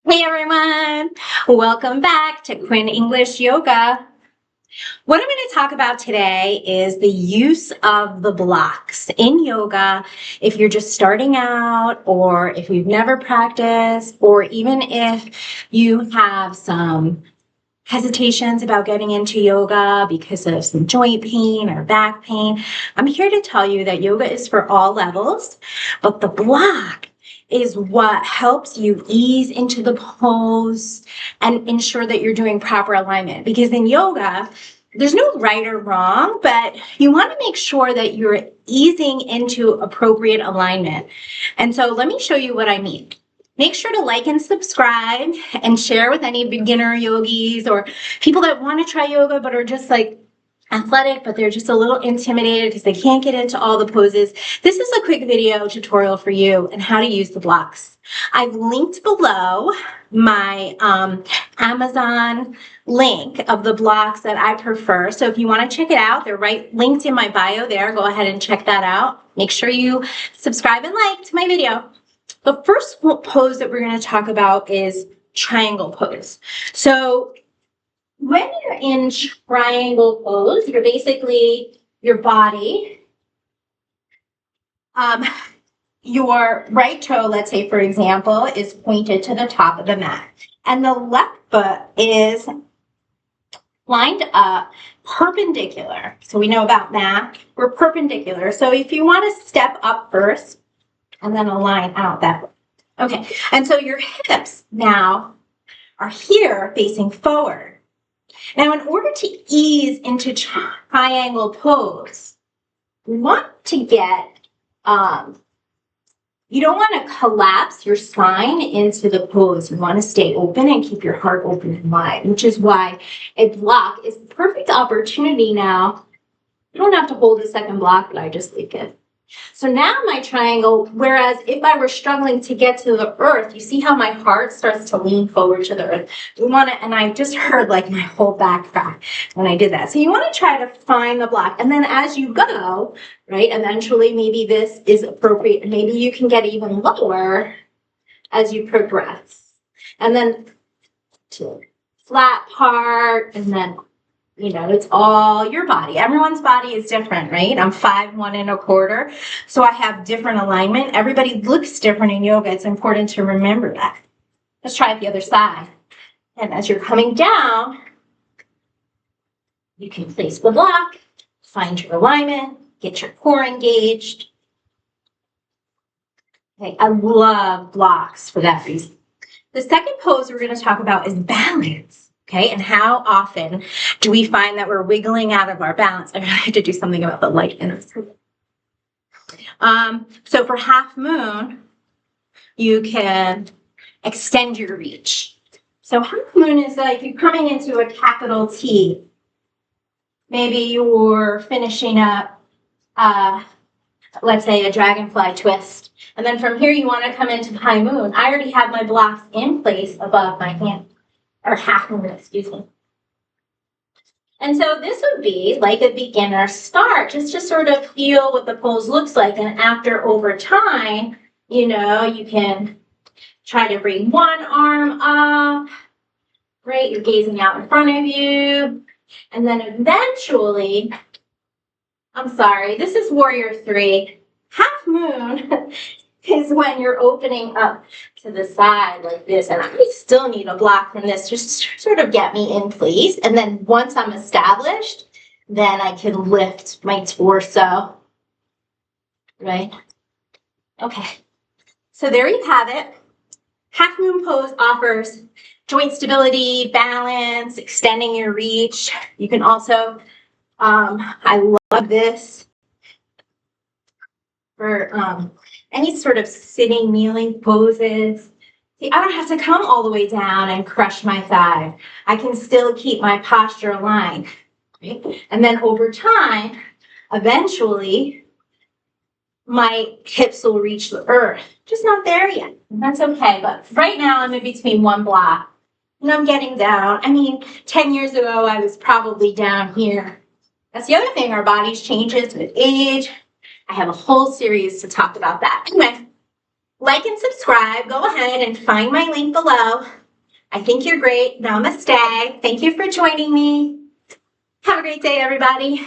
Hey everyone, welcome back to Quinn English Yoga. What I'm going to talk about today is the use of the blocks in yoga. If you're just starting out, or if you've never practiced, or even if you have some hesitations about getting into yoga because of some joint pain or back pain, I'm here to tell you that yoga is for all levels, but the block is what helps you ease into the pose and ensure that you're doing proper alignment. Because in yoga, there's no right or wrong, but you want to make sure that you're easing into appropriate alignment. And so let me show you what I mean. Make sure to like and subscribe and share with any beginner yogis or people that want to try yoga but are just like athletic, but they're just a little intimidated because they can't get into all the poses. This is a quick video tutorial for you and how to use the blocks. I've linked below my Amazon link of the blocks that I prefer. So if you want to check it out, they're right linked in my bio there. Go ahead and check that out. Make sure you subscribe and like to my video. The first pose that we're going to talk about is triangle pose. So when you're in triangle pose, you're basically your body, your right toe, let's say, for example, is pointed to the top of the mat. And the left foot is lined up perpendicular. So we know about that. We're perpendicular. So if you want to step up first and then align out that way. Okay. And so your hips now are here facing forward. Now, in order to ease into triangle pose, we want to get, you don't want to collapse your spine into the pose. You want to stay open and keep your heart open and wide, which is why a block is the perfect opportunity now. You don't have to hold a second block, but I just leave it. So now my triangle, whereas if I were struggling to get to the earth, you see how my heart starts to lean forward to the earth. We want to, and I just heard like my whole back crack when I did that. So you want to try to find the block. And then as you go, right, eventually maybe this is appropriate. Maybe you can get even lower as you progress. And then to flat part, and then it's all your body. Everyone's body is different, right? I'm 5'1"1/4", so I have different alignment. Everybody looks different in yoga. It's important to remember that. Let's try it the other side. And as you're coming down, you can place the block, find your alignment, get your core engaged. Okay, I love blocks for that reason. The second pose we're going to talk about is balance. Okay, and how often do we find that we're wiggling out of our balance? I really had to do something about the light in this. So for half moon, you can extend your reach. So half moon is like you're coming into a capital T. Maybe you're finishing up, let's say, a dragonfly twist. And then from here, you want to come into high moon. I already have my blocks in place above my hand. Or half moon, excuse me. And so this would be like a beginner start, just to sort of feel what the pose looks like. And after, over time, you can try to bring one arm up, right? You're gazing out in front of you. And then eventually, I'm sorry, this is Warrior 3. Half moon is when you're opening up to the side like this, and I still need a block from this just to sort of get me in place. And then once I'm established, then I can lift my torso, right? Okay, so there you have it. Half moon pose offers joint stability, balance, extending your reach. You can also, I love this for any sort of sitting, kneeling poses. See, I don't have to come all the way down and crush my thigh. I can still keep my posture aligned. Right? And then over time, eventually, my hips will reach the earth. Just not there yet. That's okay. But right now, I'm in between one block. And I'm getting down. I mean, 10 years ago, I was probably down here. That's the other thing. Our bodies changes with age. I have a whole series to talk about that. Anyway, like and subscribe. Go ahead and find my link below. I think you're great. Namaste. Thank you for joining me. Have a great day, everybody.